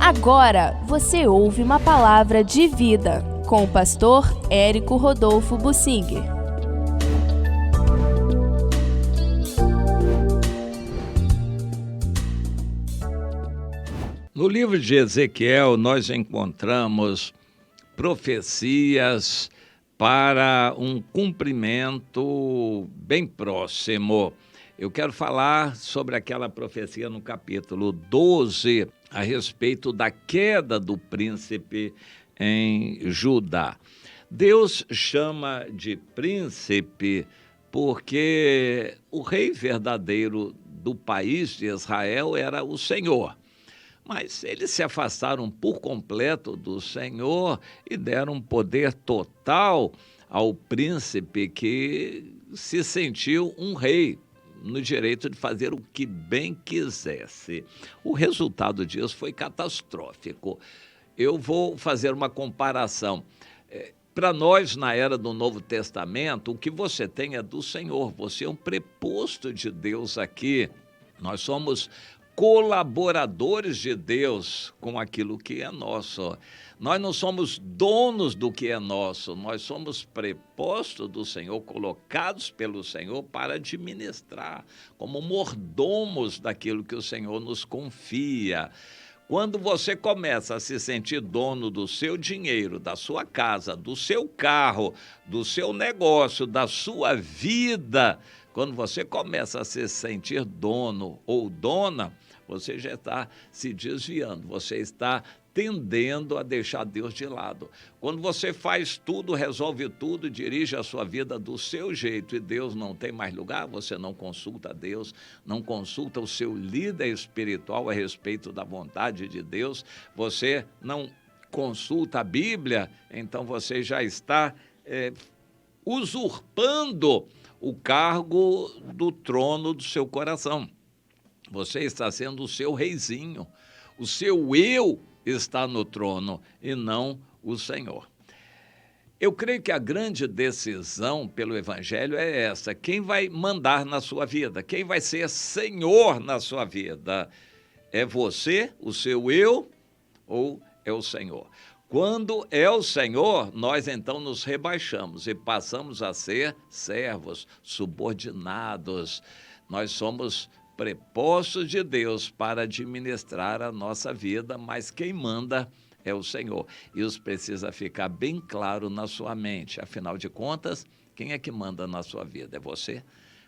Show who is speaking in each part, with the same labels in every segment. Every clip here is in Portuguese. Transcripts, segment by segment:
Speaker 1: Agora você ouve uma palavra de vida com o pastor Érico Rodolfo Bussinger.
Speaker 2: No livro de Ezequiel, nós encontramos profecias para um cumprimento bem próximo. Eu quero falar sobre aquela profecia no capítulo 12, a respeito da queda do príncipe em Judá. Deus chama de príncipe porque o rei verdadeiro do país de Israel era o Senhor. Mas eles se afastaram por completo do Senhor e deram poder total ao príncipe que se sentiu um rei, no direito de fazer o que bem quisesse. O resultado disso foi catastrófico. Eu vou fazer uma comparação. Para nós, na era do Novo Testamento, o que você tem é do Senhor. Você é um preposto de Deus aqui. Nós somos colaboradores de Deus com aquilo que é nosso. Nós não somos donos do que é nosso, nós somos prepostos do Senhor, colocados pelo Senhor para administrar, como mordomos daquilo que o Senhor nos confia. Quando você começa a se sentir dono do seu dinheiro, da sua casa, do seu carro, do seu negócio, da sua vida, quando você começa a se sentir dono ou dona, você já está se desviando, você está tendendo a deixar Deus de lado. Quando você faz tudo, resolve tudo, dirige a sua vida do seu jeito e Deus não tem mais lugar, você não consulta a Deus, não consulta o seu líder espiritual a respeito da vontade de Deus, você não consulta a Bíblia, então você já está usurpando o cargo do trono do seu coração. Você está sendo o seu reizinho, o seu eu está no trono e não o Senhor. Eu creio que a grande decisão pelo Evangelho é essa: quem vai mandar na sua vida, quem vai ser Senhor na sua vida? É você, o seu eu, ou é o Senhor? Quando é o Senhor, nós então nos rebaixamos e passamos a ser servos, subordinados. Nós somos prepostos de Deus para administrar a nossa vida, mas quem manda é o Senhor. Isso precisa ficar bem claro na sua mente. Afinal de contas, quem é que manda na sua vida? É você.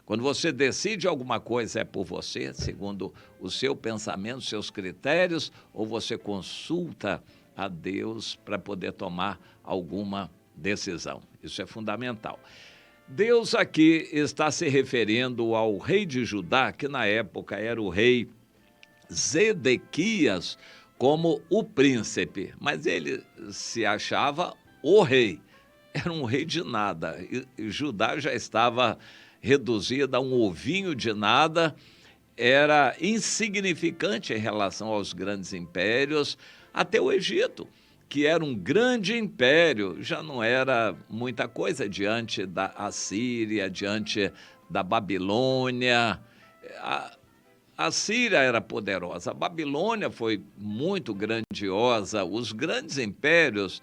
Speaker 2: Quando você decide alguma coisa, é por você, segundo o seu pensamento, seus critérios, ou você consulta a Deus para poder tomar alguma decisão. Isso é fundamental. Deus aqui está se referindo ao rei de Judá, que na época era o rei Zedequias, como o príncipe, mas ele se achava o rei, era um rei de nada, e Judá já estava reduzida a um ovinho de nada, era insignificante em relação aos grandes impérios, até o Egito, que era um grande império, já não era muita coisa diante da Assíria, diante da Babilônia. A Síria era poderosa, a Babilônia foi muito grandiosa, os grandes impérios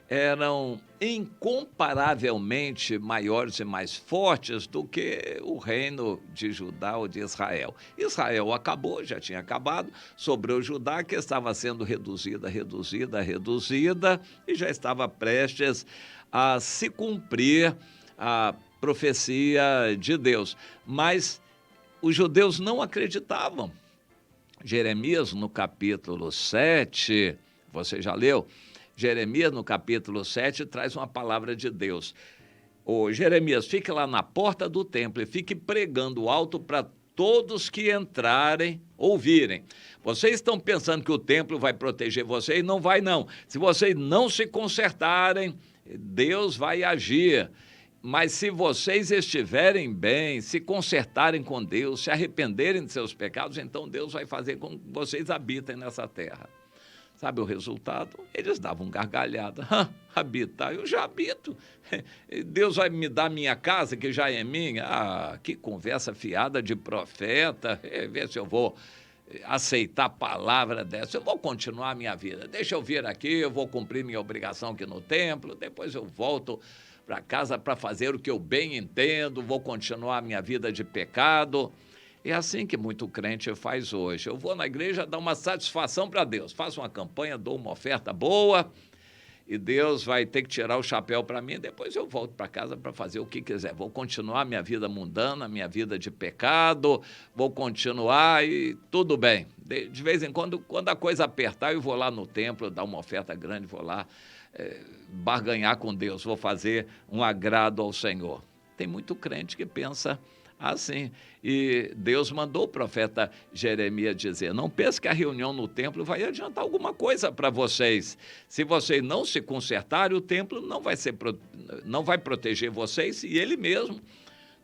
Speaker 2: eram incomparavelmente maiores e mais fortes do que o reino de Judá ou de Israel. Israel acabou, já tinha acabado, sobrou Judá, que estava sendo reduzida, e já estava prestes a se cumprir a profecia de Deus. Mas os judeus não acreditavam. Jeremias, no capítulo 7, você já leu? Jeremias, no capítulo 7, traz uma palavra de Deus. Ô, Jeremias, fique lá na porta do templo e fique pregando alto para todos que entrarem, ouvirem. Vocês estão pensando que o templo vai proteger vocês? Não vai, não. Se vocês não se consertarem, Deus vai agir. Mas se vocês estiverem bem, se consertarem com Deus, se arrependerem de seus pecados, então Deus vai fazer com que vocês habitem nessa terra. Sabe o resultado? Eles davam gargalhada. Habitar, eu já habito. Deus vai me dar minha casa, que já é minha. Ah, que conversa fiada de profeta. Vê se eu vou aceitar palavra dessa. Eu vou continuar a minha vida. Deixa eu vir aqui, eu vou cumprir minha obrigação aqui no templo, depois eu volto para casa para fazer o que eu bem entendo, vou continuar a minha vida de pecado. É assim que muito crente faz hoje. Eu vou na igreja dar uma satisfação para Deus, faço uma campanha, dou uma oferta boa, e Deus vai ter que tirar o chapéu para mim, depois eu volto para casa para fazer o que quiser. Vou continuar minha vida mundana, minha vida de pecado, vou continuar e tudo bem. De vez em quando a coisa apertar, eu vou lá no templo, dar uma oferta grande, vou lá barganhar com Deus, vou fazer um agrado ao Senhor. Tem muito crente que pensa assim, e Deus mandou o profeta Jeremias dizer: não pense que a reunião no templo vai adiantar alguma coisa para vocês. Se vocês não se consertarem, o templo não vai proteger vocês, e ele mesmo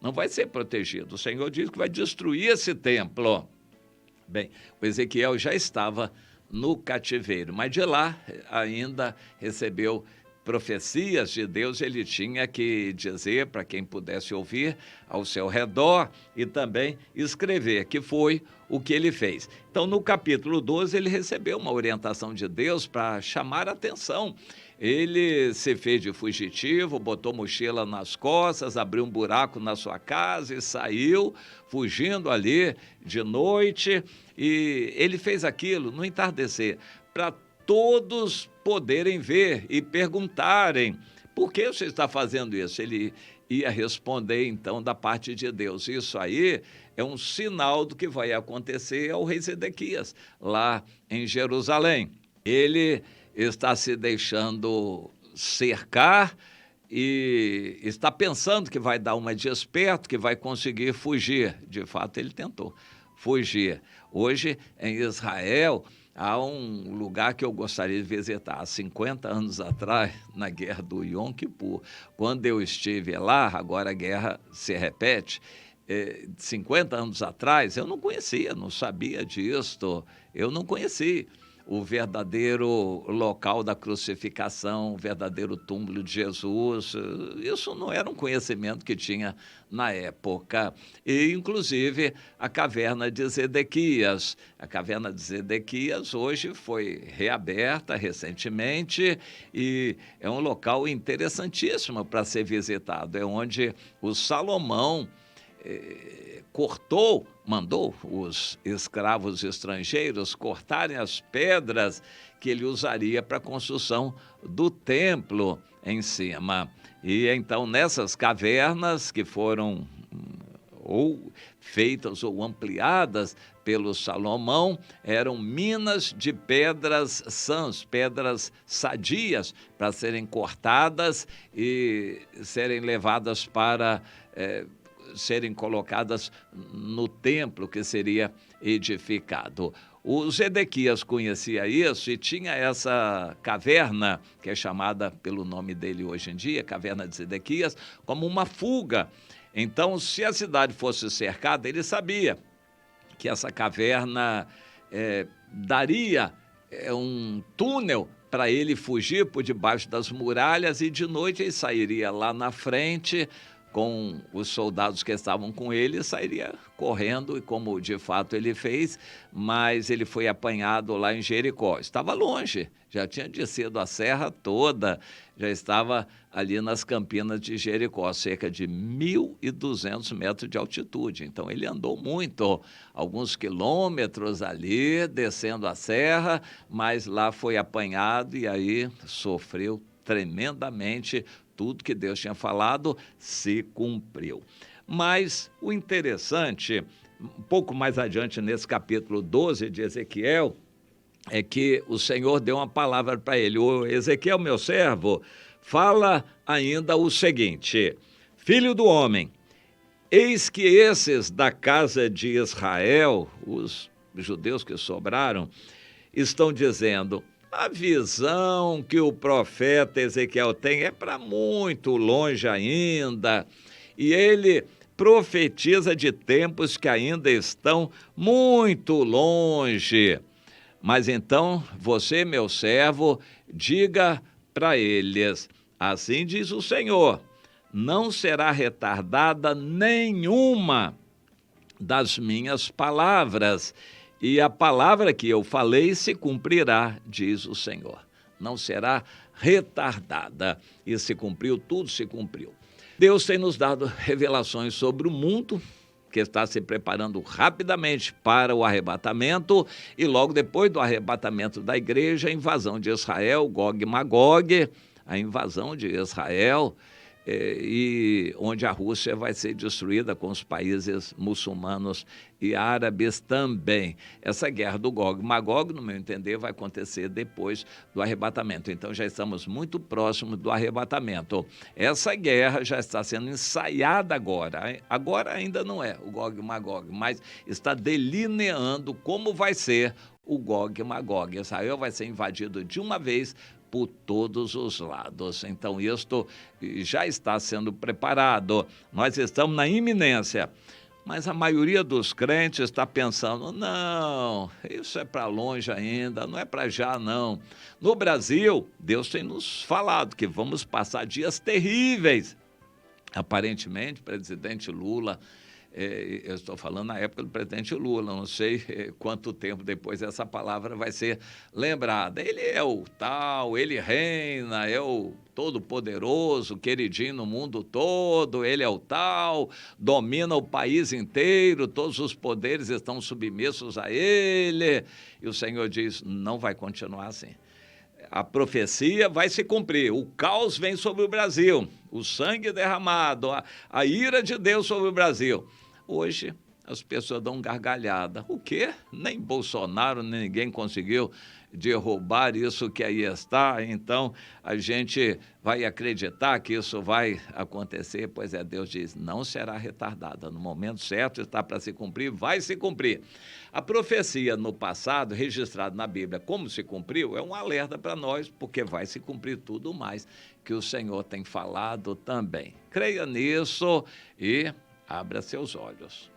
Speaker 2: não vai ser protegido. O Senhor diz que vai destruir esse templo. Bem, o Ezequiel já estava no cativeiro, mas de lá ainda recebeu profecias de Deus. Ele tinha que dizer para quem pudesse ouvir ao seu redor e também escrever, que foi o que ele fez. Então, no capítulo 12, ele recebeu uma orientação de Deus para chamar a atenção. Ele se fez de fugitivo, botou mochila nas costas, abriu um buraco na sua casa e saiu fugindo ali de noite. E ele fez aquilo no entardecer, para todos poderem ver e perguntarem: por que você está fazendo isso? Ele ia responder, então, da parte de Deus: isso aí é um sinal do que vai acontecer ao rei Zedequias, lá em Jerusalém. Ele está se deixando cercar e está pensando que vai dar uma de esperto, que vai conseguir fugir. De fato, ele tentou fugir. Hoje, em Israel, há um lugar que eu gostaria de visitar. Há 50 anos atrás, na guerra do Yom Kippur, quando eu estive lá, agora a guerra se repete, 50 anos atrás, eu não conhecia, não sabia disto, eu não conhecia o verdadeiro local da crucificação, o verdadeiro túmulo de Jesus. Isso não era um conhecimento que tinha na época. E, inclusive, a caverna de Zedequias. A caverna de Zedequias hoje foi reaberta recentemente e é um local interessantíssimo para ser visitado. É onde o Salomão mandou os escravos estrangeiros cortarem as pedras que ele usaria para a construção do templo em cima. E então, nessas cavernas que foram ou feitas ou ampliadas pelo Salomão, eram minas de pedras sãs, pedras sadias, para serem cortadas e serem levadas para serem colocadas no templo que seria edificado. O Zedequias conhecia isso e tinha essa caverna, que é chamada pelo nome dele hoje em dia, Caverna de Zedequias, como uma fuga. Então, se a cidade fosse cercada, ele sabia que essa caverna daria um túnel para ele fugir por debaixo das muralhas, e de noite ele sairia lá na frente com os soldados que estavam com ele, sairia correndo, e como de fato ele fez, mas ele foi apanhado lá em Jericó. Estava longe, já tinha descido a serra toda, já estava ali nas campinas de Jericó, cerca de 1.200 metros de altitude. Então ele andou muito, alguns quilômetros ali, descendo a serra, mas lá foi apanhado e aí sofreu tremendamente. Tudo que Deus tinha falado se cumpriu. Mas o interessante, um pouco mais adiante nesse capítulo 12 de Ezequiel, é que o Senhor deu uma palavra para ele: ô Ezequiel, meu servo, fala ainda o seguinte: filho do homem, eis que esses da casa de Israel, os judeus que sobraram, estão dizendo: a visão que o profeta Ezequiel tem é para muito longe ainda, e ele profetiza de tempos que ainda estão muito longe. Mas então você, meu servo, diga para eles: assim diz o Senhor, não será retardada nenhuma das minhas palavras e a palavra que eu falei se cumprirá, diz o Senhor. Não será retardada. E se cumpriu, tudo se cumpriu. Deus tem nos dado revelações sobre o mundo, que está se preparando rapidamente para o arrebatamento, e logo depois do arrebatamento da igreja, a invasão de Israel, Gog e Magog, a invasão de Israel, e onde a Rússia vai ser destruída com os países muçulmanos e árabes também. Essa guerra do Gog e Magog, no meu entender, vai acontecer depois do arrebatamento. Então já estamos muito próximos do arrebatamento. Essa guerra já está sendo ensaiada agora. Agora ainda não é o Gog e Magog, mas está delineando como vai ser o Gog e Magog. Israel vai ser invadido de uma vez por todos os lados. Então, isto já está sendo preparado. Nós estamos na iminência. Mas a maioria dos crentes está pensando, não, isso é para longe ainda, não é para já, não. No Brasil, Deus tem nos falado que vamos passar dias terríveis. Aparentemente, o presidente Lula, eu estou falando na época do presidente Lula, não sei quanto tempo depois essa palavra vai ser lembrada. Ele é o tal, ele reina, é o todo-poderoso, queridinho no mundo todo, ele é o tal, domina o país inteiro, todos os poderes estão submissos a ele. E o Senhor diz, não vai continuar assim. A profecia vai se cumprir, o caos vem sobre o Brasil, o sangue derramado, a ira de Deus sobre o Brasil. Hoje, as pessoas dão gargalhada. O quê? Nem Bolsonaro, nem ninguém conseguiu derrubar isso que aí está. Então, a gente vai acreditar que isso vai acontecer. Pois é, Deus diz, não será retardada. No momento certo, está para se cumprir, vai se cumprir. A profecia no passado, registrada na Bíblia, como se cumpriu, é um alerta para nós, porque vai se cumprir tudo mais que o Senhor tem falado também. Creia nisso e abra seus olhos.